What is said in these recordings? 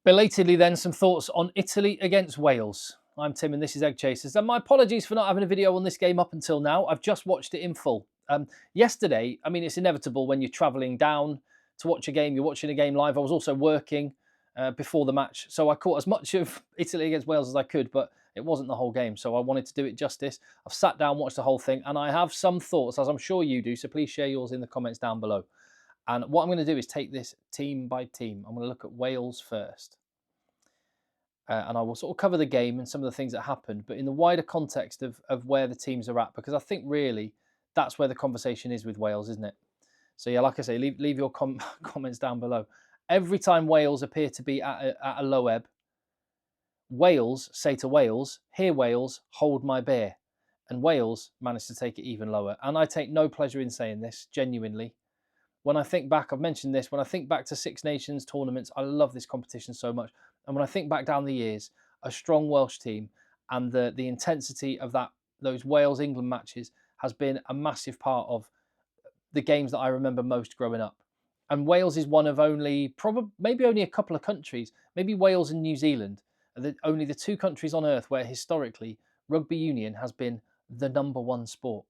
Belatedly then, some thoughts on Italy against Wales. I'm Tim and this is Egg Chasers. And my apologies for not having a video on this game up until now. I've just watched it in full. Yesterday, I mean, it's inevitable when you're travelling down to watch a game, you're watching a game live. I was also working before the match. So I caught as much of Italy against Wales as I could, but it wasn't the whole game. So I wanted to do it justice. I've sat down, watched the whole thing, and I have some thoughts, as I'm sure you do. So please share yours in the comments down below. And what I'm going to do is take this team by team. I'm going to look at Wales first. And I will sort of cover the game and some of the things that happened, but in the wider context of where the teams are at, because I think really that's where the conversation is with Wales, isn't it? So yeah, like I say, leave your comments down below. Every time Wales appear to be at a low ebb, Wales say to Wales, "Here Wales, hold my beer." And Wales managed to take it even lower. And I take no pleasure in saying this, genuinely. When I think back, I've mentioned this, when I think back to Six Nations tournaments, I love this competition so much. And when I think back down the years, a strong Welsh team and the intensity of those Wales-England matches has been a massive part of the games that I remember most growing up. And Wales is one of maybe only a couple of countries, maybe Wales and New Zealand, are only the two countries on earth where historically rugby union has been the #1 sport.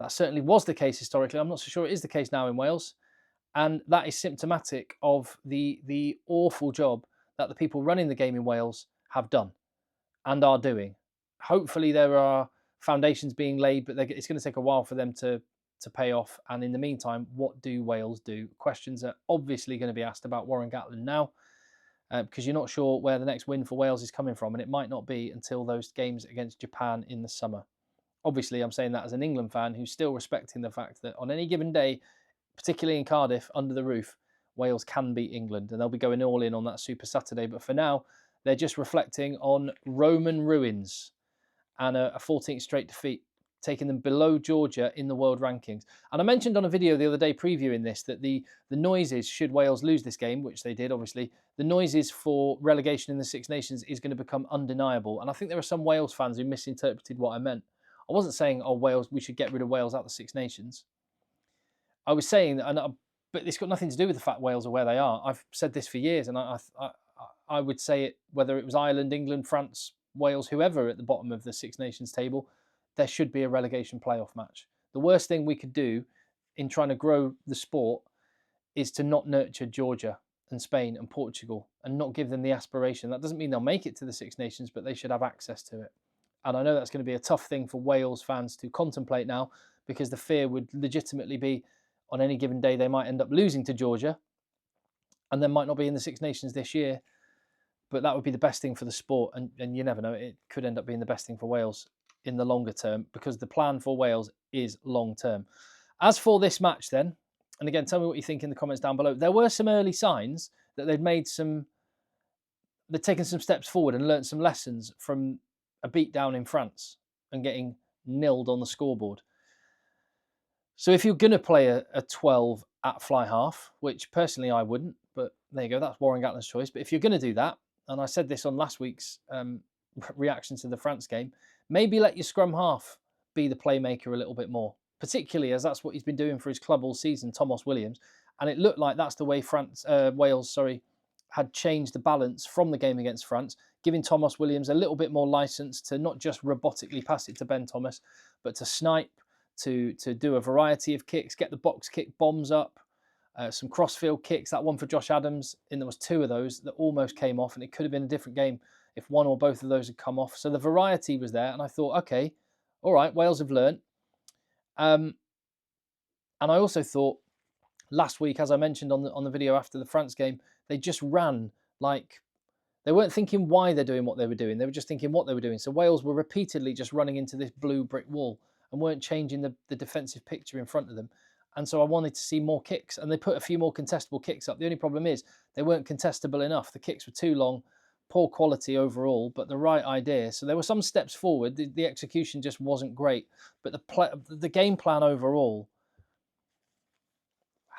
That certainly was the case historically. I'm not so sure it is the case now in Wales. And that is symptomatic of the awful job that the people running the game in Wales have done and are doing. Hopefully there are foundations being laid, but it's going to take a while for them to pay off. And in the meantime, what do Wales do? Questions are obviously going to be asked about Warren Gatland now, because you're not sure where the next win for Wales is coming from. And it might not be until those games against Japan in the summer. Obviously, I'm saying that as an England fan who's still respecting the fact that on any given day, particularly in Cardiff, under the roof, Wales can beat England, and they'll be going all in on that Super Saturday. But for now, they're just reflecting on Roman ruins and a 14th straight defeat, taking them below Georgia in the world rankings. And I mentioned on a video the other day previewing this that the noises, should Wales lose this game, which they did, obviously, the noises for relegation in the Six Nations is going to become undeniable. And I think there are some Wales fans who misinterpreted what I meant. I wasn't saying, oh, Wales, we should get rid of Wales out of the Six Nations. I was saying, but it's got nothing to do with the fact Wales are where they are. I've said this for years, and I would say it whether it was Ireland, England, France, Wales, whoever at the bottom of the Six Nations table, there should be a relegation playoff match. The worst thing we could do in trying to grow the sport is to not nurture Georgia and Spain and Portugal and not give them the aspiration. That doesn't mean they'll make it to the Six Nations, but they should have access to it. And I know that's going to be a tough thing for Wales fans to contemplate now, because the fear would legitimately be on any given day they might end up losing to Georgia and then might not be in the Six Nations this year. But that would be the best thing for the sport. And you never know, it could end up being the best thing for Wales in the longer term, because the plan for Wales is long term. As for this match then, and again, tell me what you think in the comments down below. There were some early signs that they'd taken some steps forward and learnt some lessons from a beatdown in France and getting nilled on the scoreboard. So if you're going to play a 12 at fly half, which personally I wouldn't, but there you go, that's Warren Gatland's choice. But if you're going to do that, and I said this on last week's reaction to the France game, maybe let your scrum half be the playmaker a little bit more, particularly as that's what he's been doing for his club all season, Thomas Williams. And it looked like that's the way Wales had changed the balance from the game against France, giving Thomas Williams a little bit more license to not just robotically pass it to Ben Thomas, but to snipe, to do a variety of kicks, get the box kick bombs up, some crossfield kicks. That one for Josh Adams, and there was two of those that almost came off, and it could have been a different game if one or both of those had come off. So the variety was there, and I thought, okay, all right, Wales have learnt. And I also thought last week, as I mentioned on the video after the France game, they just ran like they weren't thinking why they're doing what they were doing. They were just thinking what they were doing. So Wales were repeatedly just running into this blue brick wall and weren't changing the defensive picture in front of them. And so I wanted to see more kicks, and they put a few more contestable kicks up. The only problem is they weren't contestable enough. The kicks were too long, poor quality overall, but the right idea. So there were some steps forward. The execution just wasn't great, but the game plan overall,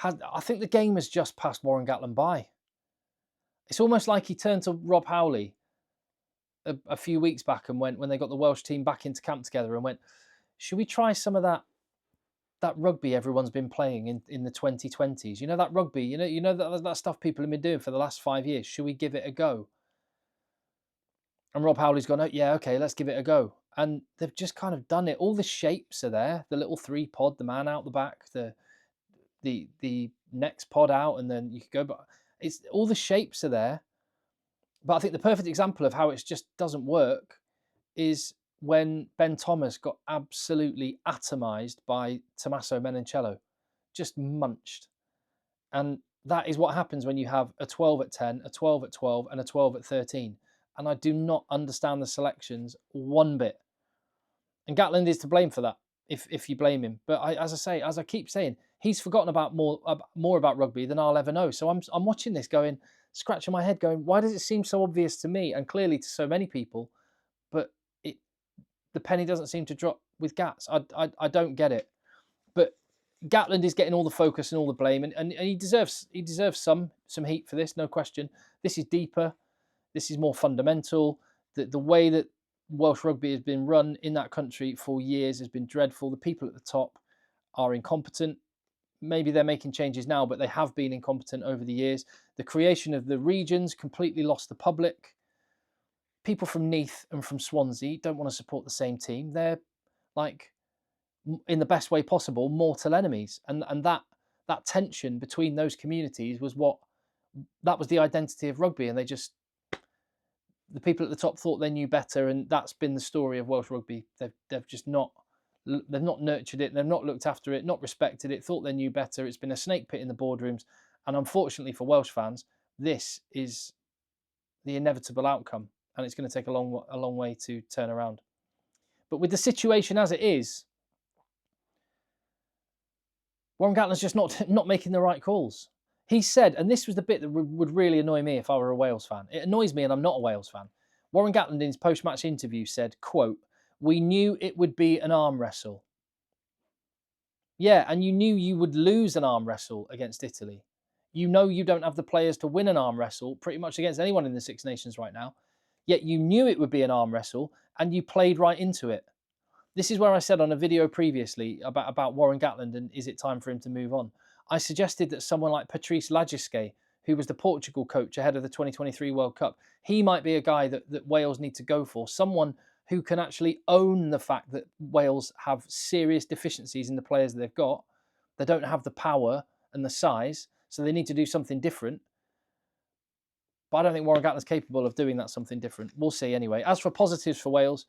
I think the game has just passed Warren Gatland by. It's almost like he turned to Rob Howley a few weeks back and went, when they got the Welsh team back into camp together, and went, should we try some of that that rugby everyone's been playing in the 2020s. You know, that rugby, that stuff people have been doing for the last 5 years. Should we give it a go? And Rob Howley's gone, oh, yeah, okay, let's give it a go. And they've just kind of done it. All the shapes are there. The little 3-pod, the man out the back, the next pod out, and then you could go. But it's all the shapes are there. But I think the perfect example of how it just doesn't work is when Ben Thomas got absolutely atomised by Tommaso Menoncello, just munched. And that is what happens when you have a 12 at 10, a 12 at 12, and a 12 at 13. And I do not understand the selections one bit. And Gatland is to blame for that, if you blame him. But as I keep saying, he's forgotten about more about rugby than I'll ever know. So I'm watching this going, scratching my head going, why does it seem so obvious to me and clearly to so many people, but the penny doesn't seem to drop with Gats? I don't get it. But Gatland is getting all the focus and all the blame, and he deserves some heat for this, no question. This is deeper. This is more fundamental. The way that Welsh rugby has been run in that country for years has been dreadful. The people at the top are incompetent. Maybe they're making changes now, but they have been incompetent over the years. The creation of the regions completely lost the public. People from Neath and from Swansea don't want to support the same team. They're like, in the best way possible, mortal enemies. And that tension between those communities was the identity of rugby. And the people at the top thought they knew better, and that's been the story of Welsh rugby. They've just not nurtured it, they've not looked after it, not respected it, thought they knew better. It's been a snake pit in the boardrooms, and unfortunately for Welsh fans, this is the inevitable outcome, and it's going to take a long way to turn around. But with the situation as it is, Warren Gatland's just not making the right calls. He said, and this was the bit that would really annoy me if I were a Wales fan. It annoys me, and I'm not a Wales fan. Warren Gatland in his post-match interview said, quote, "We knew it would be an arm wrestle." Yeah, and you knew you would lose an arm wrestle against Italy. You know you don't have the players to win an arm wrestle pretty much against anyone in the Six Nations right now. Yet you knew it would be an arm wrestle, and you played right into it. This is where I said on a video previously about Warren Gatland and is it time for him to move on. I suggested that someone like Patrice Lagisquet, who was the Portugal coach ahead of the 2023 World Cup, he might be a guy that Wales need to go for. Someone who can actually own the fact that Wales have serious deficiencies in the players they've got. They don't have the power and the size, so they need to do something different. But I don't think Warren Gatland's capable of doing that something different. We'll see anyway. As for positives for Wales,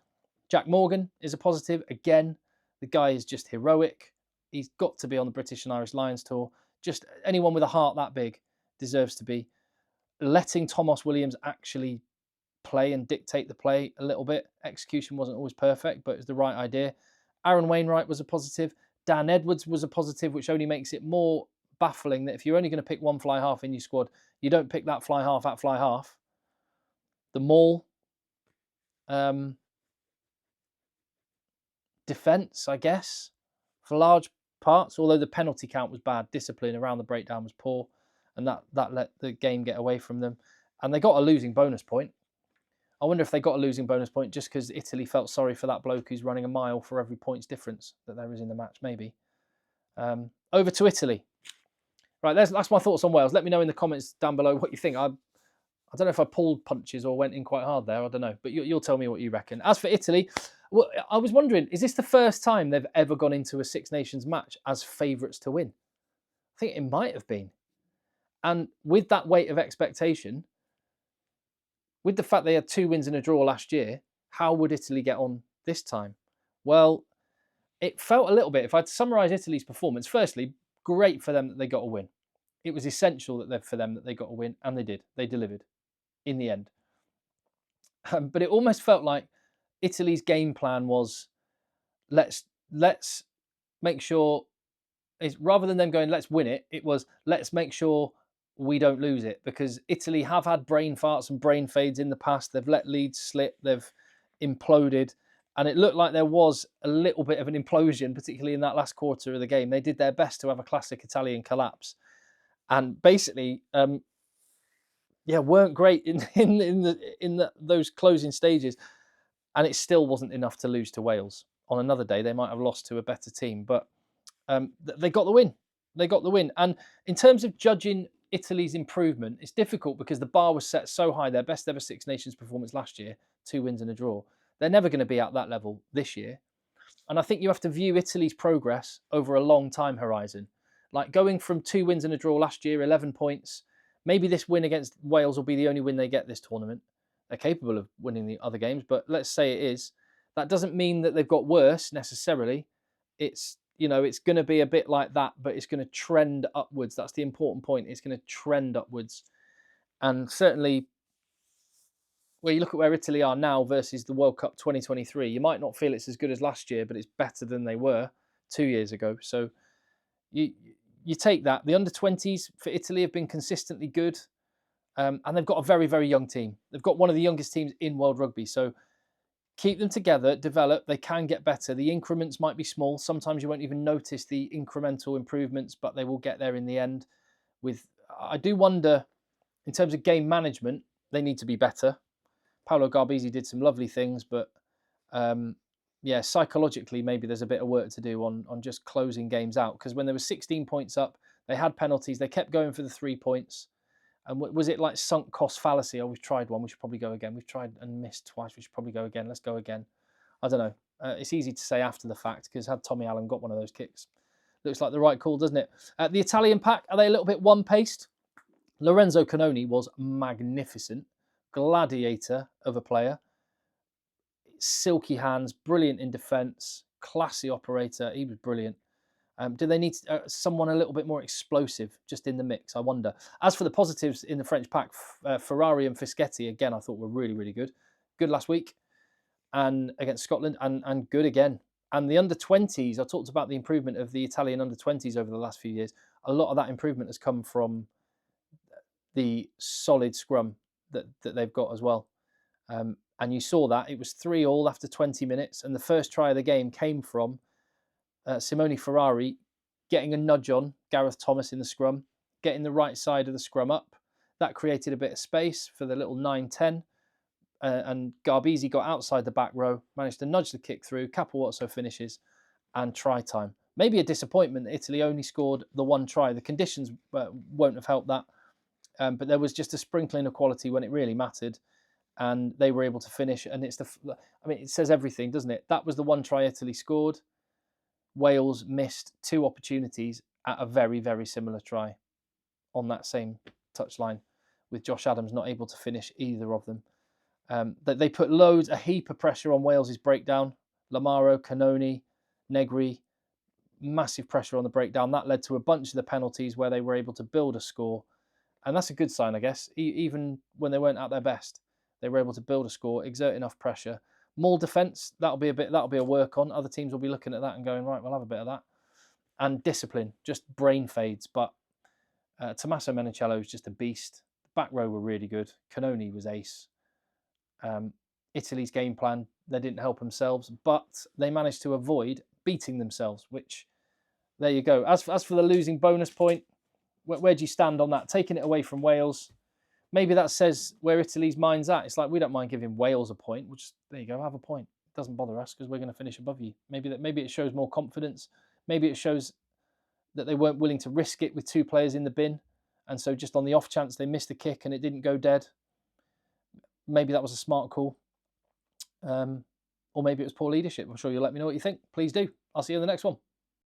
Jack Morgan is a positive. Again, the guy is just heroic. He's got to be on the British and Irish Lions tour. Just anyone with a heart that big deserves to be. Letting Thomas Williams actually play and dictate the play a little bit. Execution wasn't always perfect, but it was the right idea. Aaron Wainwright was a positive. Dan Edwards was a positive, which only makes it more baffling that if you're only going to pick one fly half in your squad, you don't pick that fly half at fly half. The maul. Defence, I guess, for large parts, although the penalty count was bad. Discipline around the breakdown was poor, and that let the game get away from them. And they got a losing bonus point. I wonder if they got a losing bonus point just because Italy felt sorry for that bloke who's running a mile for every points difference that there is in the match, maybe. Over to Italy. Right, that's my thoughts on Wales. Let me know in the comments down below what you think. I don't know if I pulled punches or went in quite hard there. I don't know, but you'll tell me what you reckon. As for Italy, well, I was wondering, is this the first time they've ever gone into a Six Nations match as favourites to win? I think it might have been. And with that weight of expectation, with the fact they had 2 wins and a draw last year, how would Italy get on this time? Well, it felt a little bit, if I had to summarise Italy's performance, firstly, great for them that they got a win. It was essential for them that they got a win, and they did. They delivered in the end. But it almost felt like Italy's game plan was, let's make sure, rather than them going, let's win it, it was, let's make sure we don't lose it, because Italy have had brain farts and brain fades in the past. They've let leads slip, they've imploded, and it looked like there was a little bit of an implosion, particularly in that last quarter of the game. They did their best to have a classic Italian collapse, and basically, weren't great in those closing stages, and it still wasn't enough to lose to Wales. On another day, they might have lost to a better team, but They got the win. They got the win. And in terms of judging Italy's improvement, it's difficult because the bar was set so high. Their best ever Six Nations performance last year, 2 wins and a draw. They're never going to be at that level this year. And I think you have to view Italy's progress over a long time horizon. Like going from 2 wins and a draw last year, 11 points. Maybe this win against Wales will be the only win they get this tournament. They're capable of winning the other games, but let's say it is. That doesn't mean that they've got worse necessarily. It's it's going to be a bit like that, but it's going to trend upwards. That's the important point. It's going to trend upwards. And certainly, where you look at where Italy are now versus the World Cup 2023, you might not feel it's as good as last year, but it's better than they were 2 years ago. So you take that. The under-20s for Italy have been consistently good, and they've got a very, very young team. They've got one of the youngest teams in world rugby. So keep them together, develop. They can get better. The increments might be small. Sometimes you won't even notice the incremental improvements, but they will get there in the end. I do wonder, in terms of game management, they need to be better. Paolo Garbisi did some lovely things, but psychologically, maybe there's a bit of work to do on just closing games out. Because when they were 16 points up, they had penalties. They kept going for the 3 points. And was it like sunk cost fallacy? Oh, we've tried one. We should probably go again. We've tried and missed twice. We should probably go again. Let's go again. I don't know. It's easy to say after the fact because had Tommy Allen got one of those kicks, looks like the right call, doesn't it? The Italian pack, are they a little bit one-paced? Lorenzo Canoni was magnificent. Gladiator of a player. Silky hands, brilliant in defence, classy operator. He was brilliant. Do they need someone a little bit more explosive just in the mix? I wonder. As for the positives in the French pack, Ferrari and Fischetti, again, I thought were really, really good. Good last week and against Scotland and good again. And the under-20s, I talked about the improvement of the Italian under-20s over the last few years. A lot of that improvement has come from the solid scrum that they've got as well. And you saw that. It was 3-3 after 20 minutes. And the first try of the game came from Simone Ferrari getting a nudge on Gareth Thomas in the scrum, getting the right side of the scrum up. That created a bit of space for the little 9-10. And Garbisi got outside the back row, managed to nudge the kick through. Capuozzo finishes and try time. Maybe a disappointment that Italy only scored the one try. The conditions won't have helped that. But there was just a sprinkling of quality when it really mattered. And they were able to finish. And it says everything, doesn't it? That was the one try Italy scored. Wales missed 2 opportunities at a very, very similar try on that same touchline, with Josh Adams not able to finish either of them. They put a heap of pressure on Wales's breakdown. Lamaro, Canoni, Negri, massive pressure on the breakdown. That led to a bunch of the penalties where they were able to build a score. And that's a good sign, I guess. Even when they weren't at their best, they were able to build a score, exert enough pressure. More defence, that'll be a work on. Other teams will be looking at that and going, right, we'll have a bit of that. And discipline, just brain fades. But Tommaso Menicello is just a beast. The back row were really good. Canoni was ace. Italy's game plan, they didn't help themselves, but they managed to avoid beating themselves, which, there you go. As for the losing bonus point, where do you stand on that? Taking it away from Wales, maybe that says where Italy's mind's at. It's like, we don't mind giving Wales a point. We'll just, there you go, have a point. It doesn't bother us because we're going to finish above you. Maybe it shows more confidence. Maybe it shows that they weren't willing to risk it with 2 players in the bin. And so just on the off chance they missed a kick and it didn't go dead, maybe that was a smart call. Or maybe it was poor leadership. I'm sure you'll let me know what you think. Please do. I'll see you in the next one.